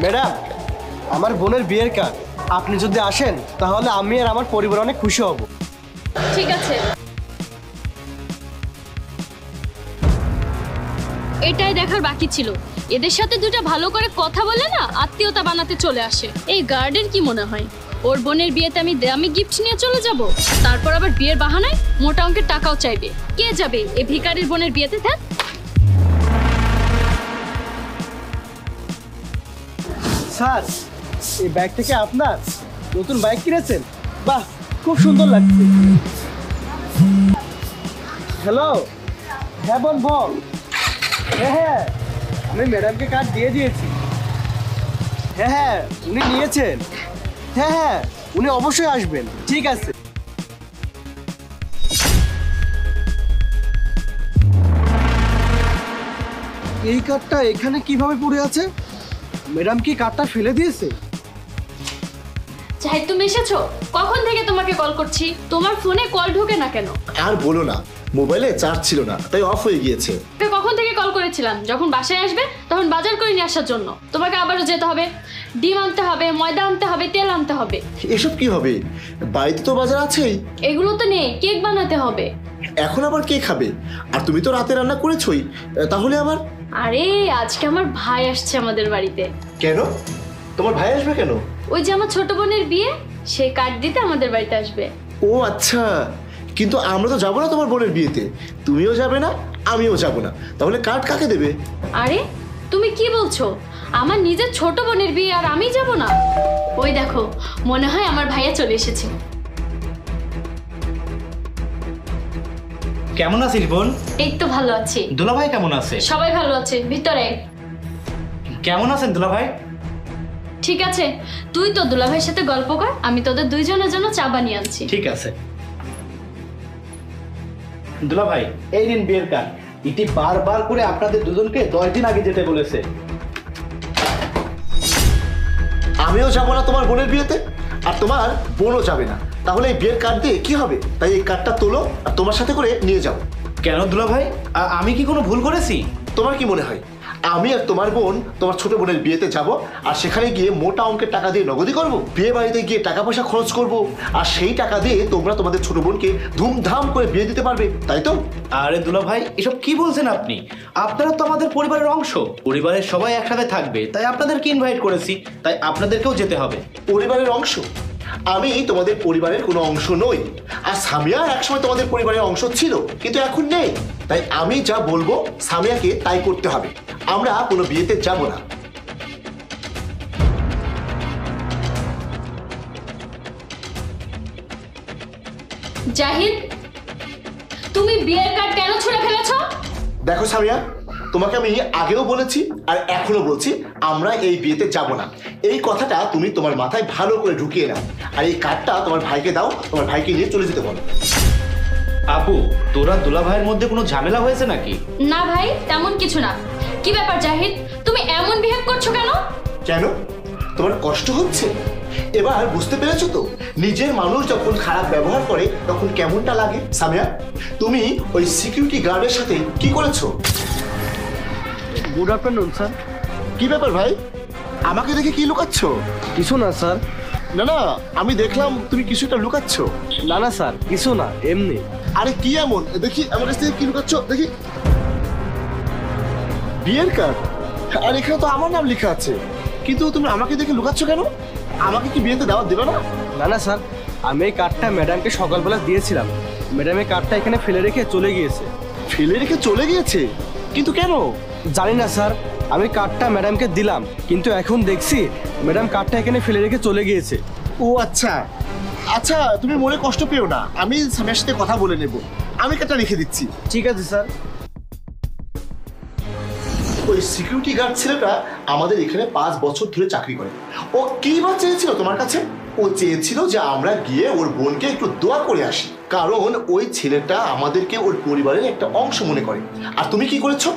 Madam, আমার বোনের বিয়ের কার্ড। আপনি যদি আসেন তাহলে আমি আর আমার পরিবার অনেক খুশি হব। ঠিক আছে, এটাই দেখার বাকি ছিল। এদের সাথে দুটো ভালো করে কথা বলে না আত্মীয়তা বানাতে চলে আসে। এই গার্ডের কি মনে হয় ওর বোনের বিয়েতে আমি দামি গিফট নিয়ে চলে যাব, তারপর আবার বিয়ের বাহানায় মোটা অঙ্কের টাকাও চাইবে? কে যাবে এই ভিখারির বোনের বিয়েতে? থাক। স্যার, এই ব্যাগটা কি আপনার? নতুন বাইক কিনেছেন? বাহ, খুব সুন্দর লাগছে। হ্যালো, হ্যাঁ বোন বল। হ্যাঁ, আমি ম্যাডামকে কার্ড দিয়ে দিয়েছি। হ্যাঁ, উনি নিয়েছেন। হ্যাঁ, উনি অবশ্যই আসবেন। ঠিক আছে। এই কার্ডটা এখানে কিভাবে পড়ে আছে? ম্যাডাম কি কার্ডটা ফেলে দিয়েছে? চাই তুমি এসেছো? কখন থেকে তোমাকে কল করছি, তোমার ফোনে কল ঢোকে না কেন? আর বলো না, মোবাইলে চার্জ ছিল না, তাই অফ হয়ে গিয়েছে। কখন থেকে কল করেছিলাম, যখন বাসায় আসবে তখন বাজার করে নিয়ে আসার জন্য। তোমাকে আবারও যেতে হবে, ডিম আনতে হবে, ময়দা আনতে হবে, তেল আনতে হবে। এসব কি হবে? বাড়িতে তো বাজার আছেই। এগুলো তো নেই, কেক বানাতে হবে। এখন আবার কে খাবে? আর তুমি তো রাতে রান্না করেছোই, তাহলে আবার? আরে আজকে আমার ভাই আসছে আমাদের বাড়িতে। কেন? তোমার ভাই আসবে কেন? ওই যে আমার ছোট বোনের বিয়ে, সে কার্ড দিতে আমাদের বাড়িতে আসবে। ও আচ্ছা, কিন্তু আমরা তো যাবো না তোমার বোনের বিয়েতে। তুমিও যাবে না, আমিও যাব না। তাহলে কার্ড কাকে দেবে? আরে তুমি কি বলছো? আমার নিজের ছোট বোনের বিয়ে আর আমি যাব না? ওই দেখো, মনে হয় আমার ভাইয়া চলে এসেছে। কেমন আছিস বোন? এই তো ভালো আছি। দুলাভাই কেমন আছে? সবাই ভালো আছে, ভিতরে। কেমন আছেন দুলাভাই? ঠিক আছে, তুই তো দুলাভাইয়ের সাথে গল্প কর, আমি তোদের দুইজনের জন্য চা বানিয়ে আনছি। ঠিক আছে। দুলাভাই, এই নিন বিয়ের কার্ড। ইতি বারবার করে আপনাদের দুজনকে 10 দিন আগে যেতে বলেছে। আমিও যাব না তোমার বোনের বিয়েতে, আর তোমার বোনও যাবে না। তাহলে এই বিয়ের কার্ড দিয়ে কি হবে? তাই এই কার্ডটা তোলো আর তোমার সাথে করে নিয়ে যাও। কেন দুলাভাই, আমি কি কোনো ভুল করেছি? তোমার কি মনে হয় আমি আর তোমার বোন তোমার ছোট বোনের বিয়েতে যাব আর সেখানে গিয়ে মোটা অঙ্কের টাকা দিয়ে নগদি করব? বিয়ে বাড়িতে গিয়ে টাকা পয়সা খরচ করব, আর সেই টাকা দিয়ে তোমরা তোমাদের ছোট বোনকে ধুমধাম করে বিয়ে দিতে পারবে, তাই তো? আরে দুলাভাই, এসব কি বলছেন আপনি? আপনারা তো আমাদের পরিবারের অংশ। পরিবারের সবাই একসাথে থাকবে, তাই আপনাদেরকে ইনভাইট করেছি, তাই আপনাদেরকেও যেতে হবে। পরিবারের অংশ? আমি তোমাদের পরিবারের কোনো অংশ নই। আর সামিয়া একসময় তোমাদের পরিবারের অংশ ছিল, কিন্তু এখন নেই। তাই আমি যা বলবো সামিয়াকে তাই করতে হবে। আমরা কোনো বিয়েতে যাব না। জাহিদ, তুমি বিয়ের কার্ড কেন ছুঁড়ে ফেলেছো? দেখো সামিয়া, তোমাকে আমি আগেও বলেছি আর এখনো বলছি, আমরা এই বিয়েতে যাব না। এই কথাটা তুমি তোমার মাথায় ভালো করে ঢুকিয়ে নাও। আর এই কার্ডটা তোমার ভাইকে দাও, তোমার ভাইকে নিয়ে চলে যেতে বলো। আপু, তোরা দুলাভাইয়ের মধ্যে কোনো ঝামেলা হয়েছে নাকি? না ভাই, তেমন কিছু না। কি ব্যাপার জাহিদ, তুমি এমন বিহেভ করছো কেন? কেন? তোমার কষ্ট হচ্ছে? এবার বুঝতে পেরেছো তো, নিজের মানুষ যখন খারাপ ব্যবহার করে তখন কেমনটা লাগে? সামিয়া, তুমি ওই সিকিউরিটি গার্ডের সাথে কি করেছো? Good afternoon sir. কি ব্যাপার ভাই, আমাকে দেখে কি লুকাচ্ছ? কিছু না স্যার। না না, আমি দেখলাম তুমি কিছু একটা লুকাচ্ছ। না না স্যার, কিছু না, এমনি। আরে কি এমন? দেখি আমার কাছ থেকে কি লুকাচ্ছ, দেখি। বিয়ের কার্ড? আর এখানে তো আমার নাম লেখা আছে, কিন্তু তুমি আমাকে দেখে লুকাচ্ছ কেন? আমাকে কি বিয়েতে দাওয়াত দেবে না? না না স্যার, আমি এই কার্ডটা ম্যাডামকে সকালবেলা দিয়েছিলাম। ম্যাডাম এই কার্ডটা এখানে ফেলে রেখে চলে গিয়েছে। ফেলে রেখে চলে গিয়েছে? কিন্তু কেন? জানি না স্যার, আমি কার্ডটা ম্যাডামকে দিলাম, কিন্তু এখন দেখছি ম্যাডাম কার্ডটা এখানে ফেলে রেখে চলে গিয়েছে। ও আচ্ছা আচ্ছা, তুমি মনে কষ্ট পেও না, আমি সামিয়ার সাথে কথা বলে নেব। আমি কার্ডটা রেখে দিচ্ছি। ঠিক আছে স্যার। ওই সিকিউরিটি গার্ড ছেলেটা আমাদের এখানে 5 বছর ধরে চাকরি করে। ও কি বা চেয়েছিল তোমার কাছে? ও চেয়েছিল যে আমরা গিয়ে ওর বোনকে একটু দোয়া করে আসি, কারণ ওই ছেলেটা আমাদেরকে ওর পরিবারের একটা অংশ মনে করে। আর তুমি কি করেছো?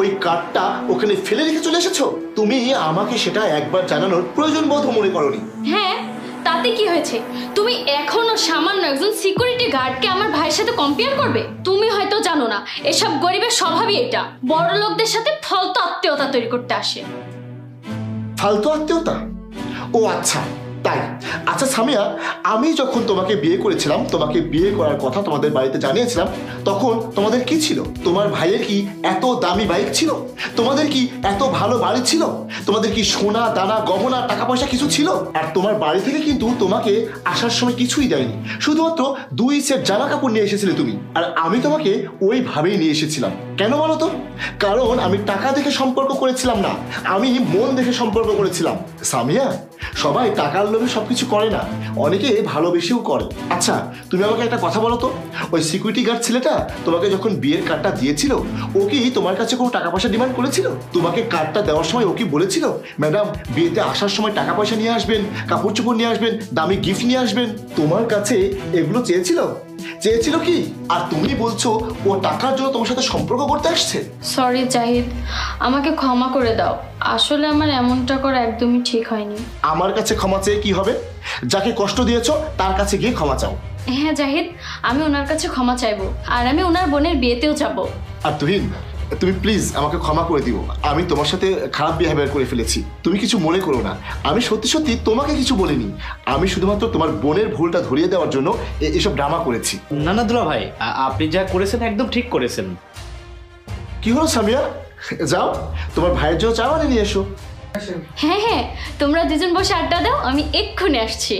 ওই কার্ডটা ওখানে ফেলে রেখে চলে এসেছো। তুমি আমাকে সেটা একবার জানানোর প্রয়োজন বোধ মনে করোনি। হ্যাঁ, তাতে কি হয়েছে? তুমি এখনো সামান্য একজন সিকিউরিটি গার্ডকে আমার ভাইয়ের সাথে কম্পেয়ার করবে? তুমি হয়তো জানো না, এসব গরিবের স্বভাবই এটা। বড় লোকদের সাথে ফলতো আত্মীয়তা তৈরি করতে আসে। ফালতু আত্মীয়তা? ও আচ্ছা, তাই। আচ্ছা সামিয়া, আমি যখন তোমাকে বিয়ে করেছিলাম, তোমাকে বিয়ে করার কথা তোমাদের বাড়িতে জানিয়েছিলাম, তখন তোমাদের কি ছিল? তোমার ভাইয়ের কি এত দামি বাইক ছিল? তোমাদের কি এত ভালো বাড়ি ছিল? তোমাদের কি সোনা দানা গহনা টাকা পয়সা কিছু ছিল? আর তোমার বাড়ি থেকে কিন্তু তোমাকে আসার সময় কিছুই দেয়নি, শুধুমাত্র 2 সেট জামা কাপড় নিয়ে এসেছিলে তুমি। আর আমি তোমাকে ওইভাবেই নিয়ে এসেছিলাম। কেন বলো তো? কারণ আমি টাকা দেখে সম্পর্ক করেছিলাম না, আমি মন দেখে সম্পর্ক করেছিলাম। সামিয়া, সবাই টাকার লোভে সবকিছু করে না, অনেকে ভালোবেসেও করে। আচ্ছা তুমি আমাকে একটা কথা বলো তো, ওই সিকিউরিটি গার্ড ছেলেটা তোমাকে যখন বিয়ের কার্ডটা দিয়েছিল, ও কি তোমার কাছে কোনো টাকা পয়সা ডিমান্ড করেছিল? তোমাকে কার্ডটা দেওয়ার সময় ও কি বলেছিল, ম্যাডাম বিয়েতে আসার সময় টাকা পয়সা নিয়ে আসবেন, কাপড় চোপড় নিয়ে আসবেন, দামি গিফট নিয়ে আসবেন? তোমার কাছে এগুলো চেয়েছিল? চেয়েছিল কি? আর তুমি বলছো ও টাকার জন্য তোমার সাথে সম্পর্ক করতে আসছে? সরি জাহিদ, আমাকে ক্ষমা করে দাও। আসলে আমার এমনটা করা একদমই ঠিক হয়নি। আমার কাছে ক্ষমা চেয়ে কি হবে? যাকে কষ্ট দিয়েছো তার কাছে গিয়ে ক্ষমা চাও। হ্যাঁ জাহিদ, আমি ওনার কাছে ক্ষমা চাইবো, আর আমি ওনার বোনের বিয়েতেও যাব। আর তুহিন, তুমি প্লিজ আমাকে ক্ষমা করে দিও, আমি তোমার সাথে খারাপ বিহেভিয়ার করে ফেলেছি, তুমি কিছু মনে করো না। আমি সত্যি সত্যি তোমাকে কিছু বলিনি, আমি শুধুমাত্র তোমার বোনের ভুলটা ধরিয়ে দেওয়ার জন্য এসব ড্রামা করেছি। না না দুলা ভাই, আপনি যা করেছেন একদম ঠিক করেছেন। কি হলো সামিয়া, যাও তোমার ভাইয়ের জন্য চা বানিয়ে নিয়ে এসো। হ্যাঁ হ্যাঁ, তোমরা দুজন বসে আড্ডা দাও, আমি এক্ষুনি আসছি।